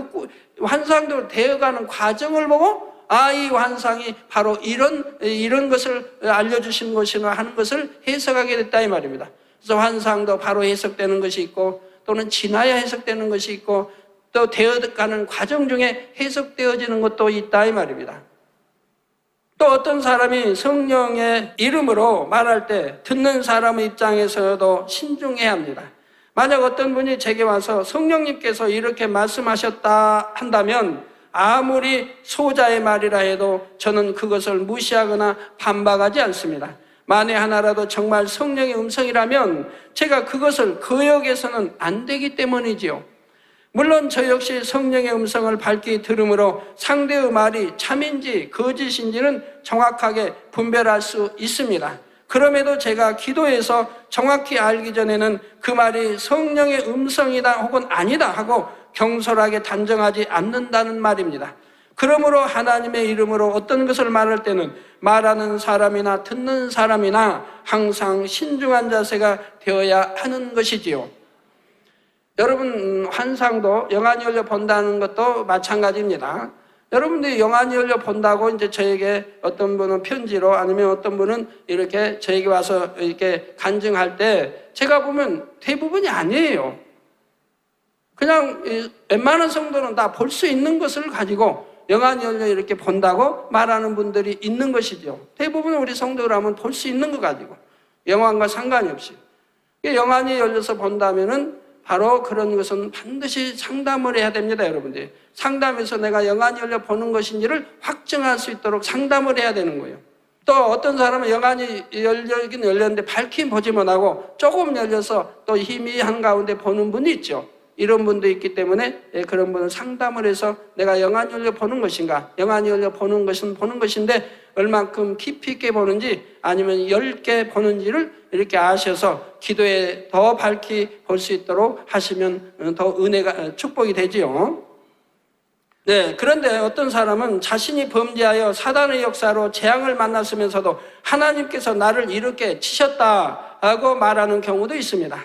환상도 되어가는 과정을 보고 이 환상이 바로 이런 것을 알려주신 것이나 하는 것을 해석하게 됐다 이 말입니다. 그래서 환상도 바로 해석되는 것이 있고, 또는 지나야 해석되는 것이 있고, 또 되어가는 과정 중에 해석되어지는 것도 있다 이 말입니다. 또 어떤 사람이 성령의 이름으로 말할 때 듣는 사람의 입장에서도 신중해야 합니다. 만약 어떤 분이 제게 와서 성령님께서 이렇게 말씀하셨다 한다면 아무리 소자의 말이라 해도 저는 그것을 무시하거나 반박하지 않습니다. 만에 하나라도 정말 성령의 음성이라면 제가 그것을 거역해서는 안 되기 때문이지요. 물론 저 역시 성령의 음성을 밝히 들음으로 상대의 말이 참인지 거짓인지는 정확하게 분별할 수 있습니다. 그럼에도 제가 기도해서 정확히 알기 전에는 그 말이 성령의 음성이다 혹은 아니다 하고 경솔하게 단정하지 않는다는 말입니다. 그러므로 하나님의 이름으로 어떤 것을 말할 때는 말하는 사람이나 듣는 사람이나 항상 신중한 자세가 되어야 하는 것이지요. 여러분, 환상도 영안이 열려 본다는 것도 마찬가지입니다. 여러분들이 영안이 열려 본다고 이제 저에게 어떤 분은 편지로, 아니면 어떤 분은 이렇게 저에게 와서 이렇게 간증할 때 제가 보면 대부분이 아니에요. 그냥 웬만한 성도는 다 볼 수 있는 것을 가지고 영안이 열려 이렇게 본다고 말하는 분들이 있는 것이죠. 대부분 우리 성도라면 볼 수 있는 것 가지고 영안과 상관이 없이 영안이 열려서 본다면은 바로 그런 것은 반드시 상담을 해야 됩니다, 여러분들. 상담해서 내가 영안이 열려 보는 것인지를 확증할 수 있도록 상담을 해야 되는 거예요. 또 어떤 사람은 영안이 열리긴 열렸는데 밝히 보지 못하고 조금 열려서 또 희미한 가운데 보는 분이 있죠. 이런 분도 있기 때문에 그런 분은 상담을 해서 내가 영안이 열려 보는 것인가, 영안이 열려 보는 것은 보는 것인데 얼만큼 깊이 있게 보는지 아니면 10개 보는지를 이렇게 아셔서 기도에 더 밝히 볼 수 있도록 하시면 더 은혜가 축복이 되지요. 네, 그런데 어떤 사람은 자신이 범죄하여 사단의 역사로 재앙을 만났으면서도 하나님께서 나를 이렇게 치셨다고 말하는 경우도 있습니다.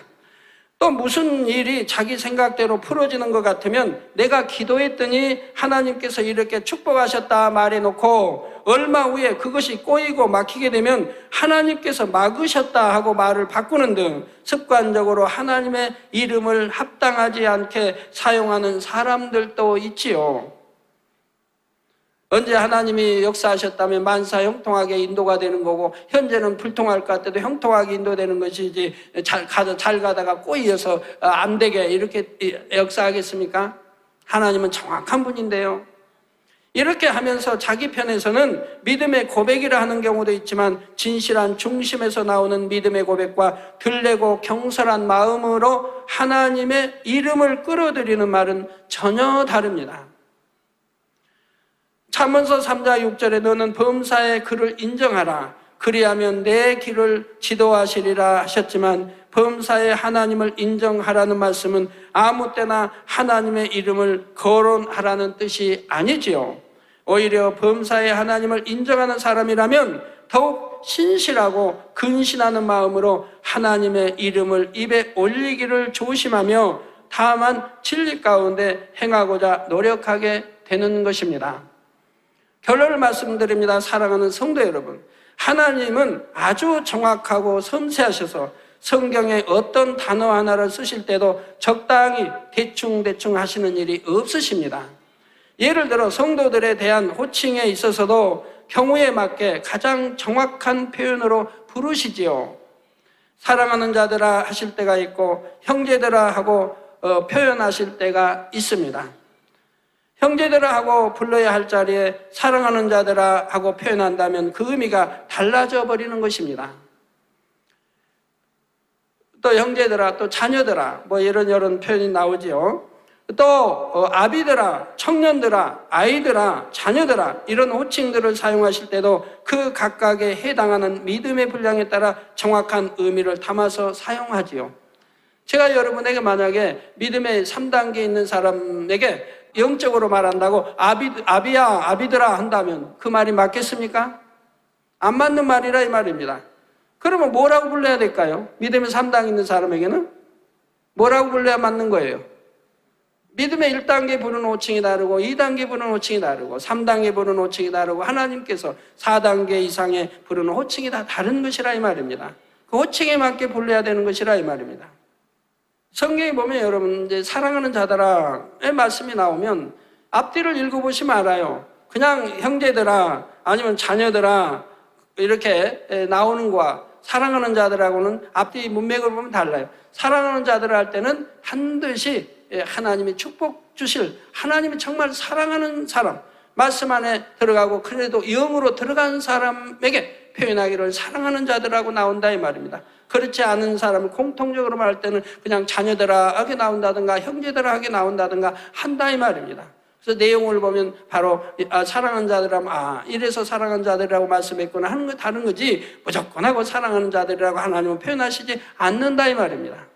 또 무슨 일이 자기 생각대로 풀어지는 것 같으면 내가 기도했더니 하나님께서 이렇게 축복하셨다 말해놓고 얼마 후에 그것이 꼬이고 막히게 되면 하나님께서 막으셨다 하고 말을 바꾸는 등 습관적으로 하나님의 이름을 합당하지 않게 사용하는 사람들도 있지요. 언제 하나님이 역사하셨다면 만사 형통하게 인도가 되는 거고, 현재는 불통할 것 같아도 형통하게 인도되는 것이지 잘 가다가 꼬이어서 안 되게 이렇게 역사하겠습니까? 하나님은 정확한 분인데요. 이렇게 하면서 자기 편에서는 믿음의 고백이라 하는 경우도 있지만 진실한 중심에서 나오는 믿음의 고백과 들레고 경솔한 마음으로 하나님의 이름을 끌어들이는 말은 전혀 다릅니다. 잠언서 3장 6절에 너는 범사의 그를 인정하라. 그리하면 내 길을 지도하시리라 하셨지만 범사의 하나님을 인정하라는 말씀은 아무 때나 하나님의 이름을 거론하라는 뜻이 아니지요. 오히려 범사의 하나님을 인정하는 사람이라면 더욱 신실하고 근신하는 마음으로 하나님의 이름을 입에 올리기를 조심하며 다만 진리 가운데 행하고자 노력하게 되는 것입니다. 결론을 말씀드립니다. 사랑하는 성도 여러분, 하나님은 아주 정확하고 섬세하셔서 성경에 어떤 단어 하나를 쓰실 때도 적당히 대충 하시는 일이 없으십니다. 예를 들어 성도들에 대한 호칭에 있어서도 경우에 맞게 가장 정확한 표현으로 부르시지요. 사랑하는 자들아 하실 때가 있고 형제들아 하고 표현하실 때가 있습니다. 형제들아 하고 불러야 할 자리에 사랑하는 자들아 하고 표현한다면 그 의미가 달라져 버리는 것입니다. 또 형제들아, 또 자녀들아, 뭐 이런 표현이 나오지요. 또 아비들아, 청년들아, 아이들아, 자녀들아 이런 호칭들을 사용하실 때도 그 각각에 해당하는 믿음의 분량에 따라 정확한 의미를 담아서 사용하지요. 제가 여러분에게 만약에 믿음의 3단계에 있는 사람에게 영적으로 말한다고 아비야, 아비들아 한다면 그 말이 맞겠습니까? 안 맞는 말이라 이 말입니다. 그러면 뭐라고 불러야 될까요? 믿음의 3단계 있는 사람에게는 뭐라고 불러야 맞는 거예요? 믿음의 1단계 부르는 호칭이 다르고 2단계 부르는 호칭이 다르고 3단계 부르는 호칭이 다르고 하나님께서 4단계 이상의 부르는 호칭이 다 다른 것이라 이 말입니다. 그 호칭에 맞게 불러야 되는 것이라 이 말입니다. 성경에 보면 여러분 이제 사랑하는 자들아의 말씀이 나오면 앞뒤를 읽어보시면 알아요. 그냥 형제들아 아니면 자녀들아 이렇게 나오는 거와 사랑하는 자들하고는 앞뒤 문맥을 보면 달라요. 사랑하는 자들 할 때는 반드시 하나님이 축복 주실, 하나님이 정말 사랑하는 사람, 말씀 안에 들어가고 그래도 영으로 들어간 사람에게 표현하기를 사랑하는 자들하고 나온다 이 말입니다. 그렇지 않은 사람을 공통적으로 말할 때는 그냥 자녀들아 하게 나온다든가 형제들아 하게 나온다든가 한다 이 말입니다. 그래서 내용을 보면 바로 사랑하는 자들이라면 이래서 사랑하는 자들이라고 말씀했구나 하는 거 다른 거지 무조건 하고 사랑하는 자들이라고 하나님은 표현하시지 않는다 이 말입니다.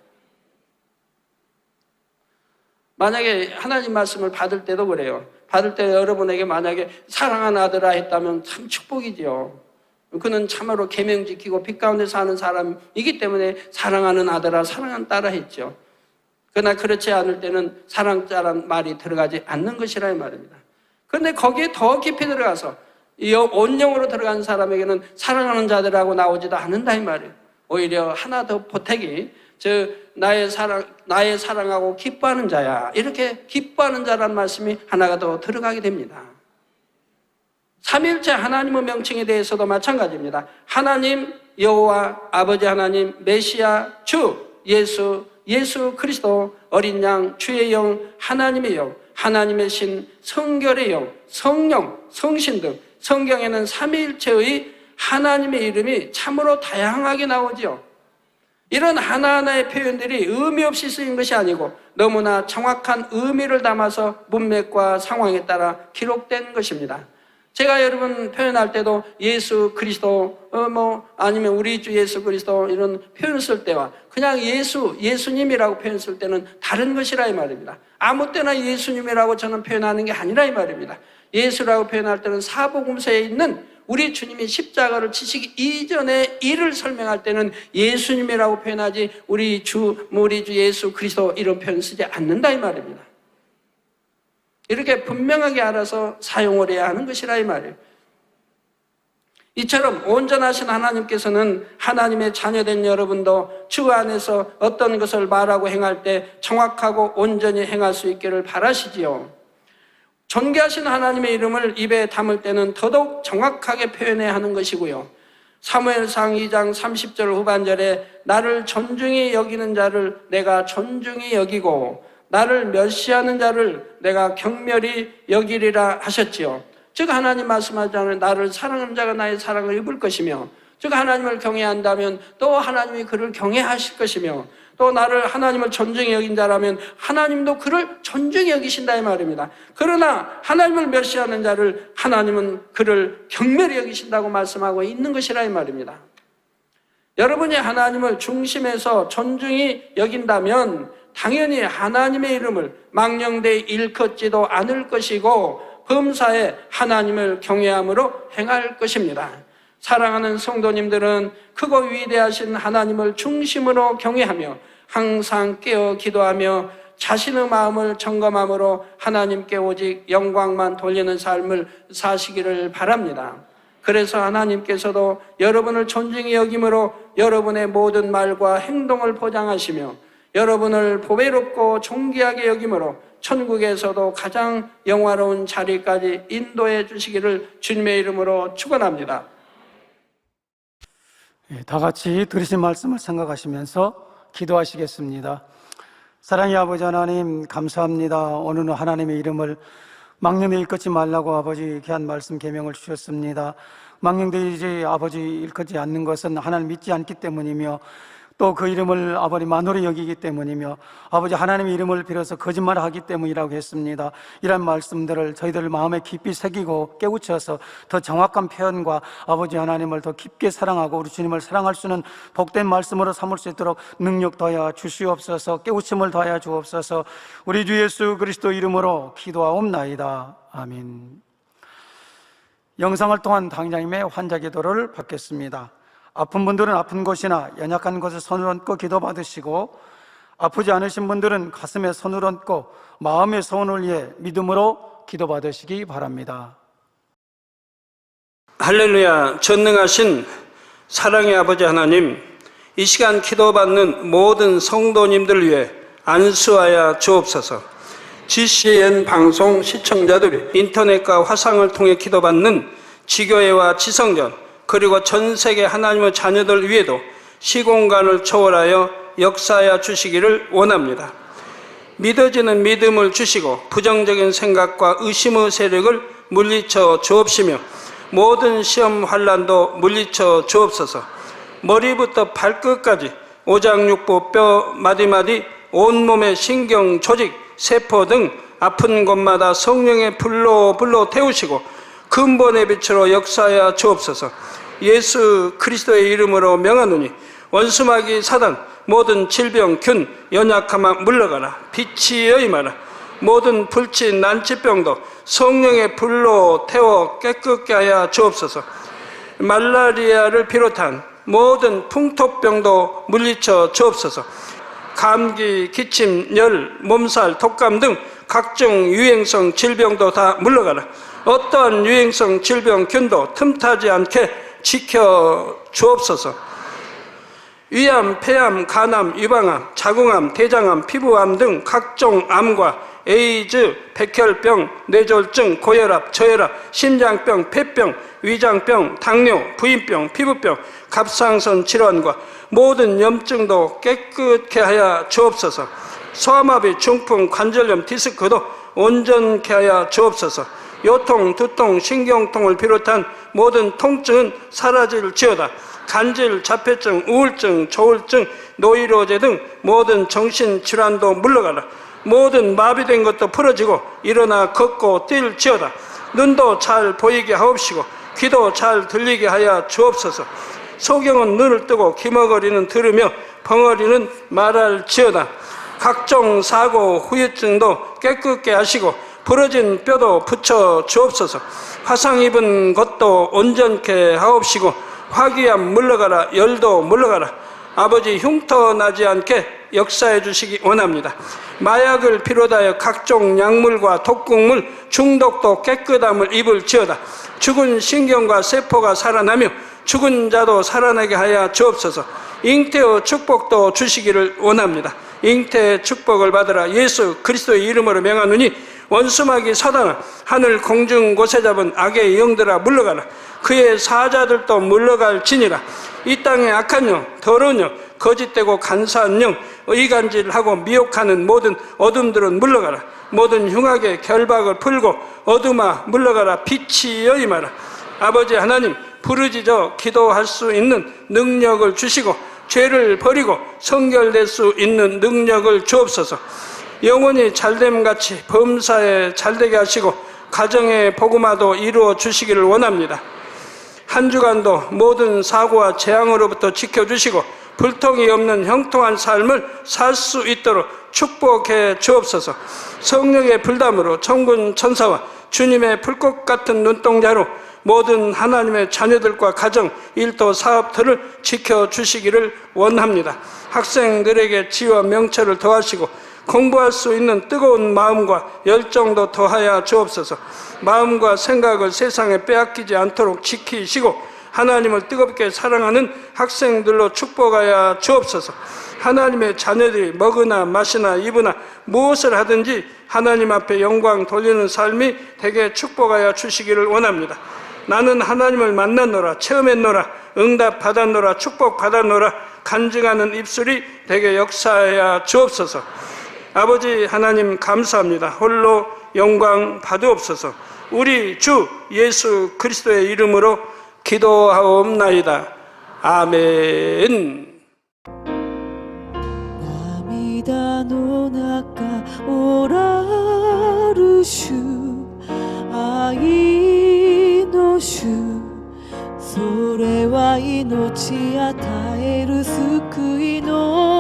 만약에 하나님 말씀을 받을 때도 그래요. 받을 때 여러분에게 만약에 사랑하는 아들아 했다면 참 축복이지요. 그는 참으로 계명 지키고 빛 가운데 사는 사람이기 때문에 사랑하는 아들아 사랑하는 딸아 했죠. 그러나 그렇지 않을 때는 사랑자란 말이 들어가지 않는 것이라 이 말입니다. 그런데 거기에 더 깊이 들어가서 온영으로 들어간 사람에게는 사랑하는 자들하고 나오지도 않는다 이 말이에요. 오히려 하나 더 보태기, 나의 사랑하고 기뻐하는 자야, 이렇게 기뻐하는 자라는 말씀이 하나가 더 들어가게 됩니다. 삼위일체 하나님의 명칭에 대해서도 마찬가지입니다. 하나님, 여호와, 아버지 하나님, 메시아, 주, 예수 그리스도, 어린 양, 주의 영, 하나님의 영, 하나님의 신, 성결의 영, 성령, 성신 등 성경에는 삼위일체의 하나님의 이름이 참으로 다양하게 나오지요. 이런 하나하나의 표현들이 의미 없이 쓰인 것이 아니고 너무나 정확한 의미를 담아서 문맥과 상황에 따라 기록된 것입니다. 제가 여러분 표현할 때도 예수 그리스도 아니면 우리 주 예수 그리스도 이런 표현 쓸 때와 그냥 예수님이라고 표현 쓸 때는 다른 것이라 이 말입니다. 아무 때나 예수님이라고 저는 표현하는 게 아니라 이 말입니다. 예수라고 표현할 때는 사복음서에 있는 우리 주님이 십자가를 지시기 이전의 일을 설명할 때는 예수님이라고 표현하지 우리 주 예수 그리스도 이런 표현 쓰지 않는다 이 말입니다. 이렇게 분명하게 알아서 사용을 해야 하는 것이라 이 말이에요. 이처럼 온전하신 하나님께서는 하나님의 자녀된 여러분도 주 안에서 어떤 것을 말하고 행할 때 정확하고 온전히 행할 수 있기를 바라시지요. 존귀하신 하나님의 이름을 입에 담을 때는 더더욱 정확하게 표현해야 하는 것이고요. 사무엘상 2장 30절 후반절에 나를 존중히 여기는 자를 내가 존중히 여기고 나를 멸시하는 자를 내가 경멸히 여기리라 하셨지요. 즉 하나님 말씀하자면 나를 사랑하는 자가 나의 사랑을 입을 것이며, 즉 하나님을 경외한다면 또 하나님이 그를 경외하실 것이며, 또 나를 하나님을 존중히 여긴 자라면 하나님도 그를 존중히 여기신다 이 말입니다. 그러나 하나님을 멸시하는 자를 하나님은 그를 경멸히 여기신다고 말씀하고 있는 것이라 이 말입니다. 여러분이 하나님을 중심에서 존중히 여긴다면 당연히 하나님의 이름을 망령되이 일컫지도 않을 것이고 범사에 하나님을 경외함으로 행할 것입니다. 사랑하는 성도님들은 크고 위대하신 하나님을 중심으로 경외하며 항상 깨어 기도하며 자신의 마음을 점검함으로 하나님께 오직 영광만 돌리는 삶을 사시기를 바랍니다. 그래서 하나님께서도 여러분을 존중히 여김으로 여러분의 모든 말과 행동을 보장하시며 여러분을 보배롭고 존귀하게 여김으로 천국에서도 가장 영화로운 자리까지 인도해 주시기를 주님의 이름으로 축원합니다. 다 같이 들으신 말씀을 생각하시면서 기도하시겠습니다. 사랑의 아버지 하나님 감사합니다. 오늘은 하나님의 이름을 망령되 일컫지 말라고 아버지 귀한 말씀 계명을 주셨습니다. 망령되 이제 아버지 일컫지 않는 것은 하나님 믿지 않기 때문이며 또 그 이름을 아버지 만홀히 여기기 때문이며 아버지 하나님의 이름을 빌어서 거짓말하기 때문이라고 했습니다. 이런 말씀들을 저희들 마음에 깊이 새기고 깨우쳐서 더 정확한 표현과 아버지 하나님을 더 깊게 사랑하고 우리 주님을 사랑할 수 있는 복된 말씀으로 삼을 수 있도록 능력 더하여 주시옵소서. 깨우침을 더하여 주옵소서. 우리 주 예수 그리스도 이름으로 기도하옵나이다. 아멘. 영상을 통한 당장님의 환자 기도를 받겠습니다. 아픈 분들은 아픈 곳이나 연약한 곳에 손을 얹고 기도받으시고, 아프지 않으신 분들은 가슴에 손을 얹고 마음의 소원을 위해 믿음으로 기도받으시기 바랍니다. 할렐루야. 전능하신 사랑의 아버지 하나님, 이 시간 기도받는 모든 성도님들 위해 안수하여 주옵소서. GCN 방송 시청자들이 인터넷과 화상을 통해 기도받는 지교회와 지성전, 그리고 전 세계 하나님의 자녀들 위에도 시공간을 초월하여 역사하여 주시기를 원합니다. 믿어지는 믿음을 주시고 부정적인 생각과 의심의 세력을 물리쳐 주옵시며 모든 시험 환난도 물리쳐 주옵소서. 머리부터 발끝까지 오장육부 뼈 마디마디 온몸의 신경 조직 세포 등 아픈 곳마다 성령의 불로 태우시고 근본의 빛으로 역사하여 주옵소서. 예수 그리스도의 이름으로 명하노니 원수마귀 사단 모든 질병 균 연약함아 물러가라. 빛이여 임하라. 모든 불치 난치병도 성령의 불로 태워 깨끗게 하여 주옵소서. 말라리아를 비롯한 모든 풍토병도 물리쳐 주옵소서. 감기, 기침, 열, 몸살, 독감 등 각종 유행성 질병도 다 물러가라. 어떠한 유행성 질병 균도 틈타지 않게 지켜 주옵소서. 위암, 폐암, 간암, 유방암, 자궁암, 대장암, 피부암 등 각종 암과 에이즈, 백혈병, 뇌졸중, 고혈압, 저혈압, 심장병, 폐병, 위장병, 당뇨, 부인병, 피부병, 갑상선 질환과 모든 염증도 깨끗게 하여 주옵소서. 소아마비, 중풍, 관절염, 디스크도 온전케 하여 주옵소서. 요통, 두통, 신경통을 비롯한 모든 통증은 사라질지어다. 간질, 자폐증, 우울증, 조울증, 노이로제 등 모든 정신질환도 물러가라. 모든 마비된 것도 풀어지고 일어나 걷고 뛸지어다. 눈도 잘 보이게 하옵시고 귀도 잘 들리게 하여 주옵소서. 소경은 눈을 뜨고 기머거리는 들으며 벙어리는 말할지어다. 각종 사고, 후유증도 깨끗게 하시고 부러진 뼈도 붙여 주옵소서. 화상 입은 것도 온전케 하옵시고 화기암 물러가라. 열도 물러가라. 아버지 흉터 나지 않게 역사해 주시기 원합니다. 마약을 비롯하여 각종 약물과 독극물 중독도 깨끗함을 입을지어다. 죽은 신경과 세포가 살아나며 죽은 자도 살아나게 하여 주옵소서. 잉태의 축복도 주시기를 원합니다. 잉태의 축복을 받으라. 예수 그리스도의 이름으로 명하노니 원수마귀 사단아, 하늘 공중 곳에 잡은 악의 영들아 물러가라. 그의 사자들도 물러갈지니라. 이 땅의 악한 영, 더러운 영, 거짓되고 간사한 영, 의간질하고 미혹하는 모든 어둠들은 물러가라. 모든 흉악의 결박을 풀고 어둠아 물러가라. 빛이여 임하라. 아버지 하나님, 부르짖어 기도할 수 있는 능력을 주시고 죄를 버리고 성결될 수 있는 능력을 주옵소서. 영원히 잘됨같이 범사에 잘되게 하시고 가정의 복음화도 이루어 주시기를 원합니다. 한 주간도 모든 사고와 재앙으로부터 지켜주시고 불통이 없는 형통한 삶을 살 수 있도록 축복해 주옵소서. 성령의 불담으로 천군 천사와 주님의 불꽃 같은 눈동자로 모든 하나님의 자녀들과 가정, 일도, 사업들을 지켜주시기를 원합니다. 학생들에게 지혜와 명철을 더하시고 공부할 수 있는 뜨거운 마음과 열정도 더하여 주옵소서. 마음과 생각을 세상에 빼앗기지 않도록 지키시고 하나님을 뜨겁게 사랑하는 학생들로 축복하여 주옵소서. 하나님의 자녀들이 먹으나 마시나 입으나 무엇을 하든지 하나님 앞에 영광 돌리는 삶이 되게 축복하여 주시기를 원합니다. 나는 하나님을 만났노라, 체험했노라, 응답 받았노라, 축복 받았노라 간증하는 입술이 되게 역사하여 주옵소서. 아버지 하나님 감사합니다. 홀로 영광 받으옵소서. 우리 주 예수 그리스도의 이름으로 기도하옵나이다. 아멘. 涙の中おらる主愛の主それは命与える救いの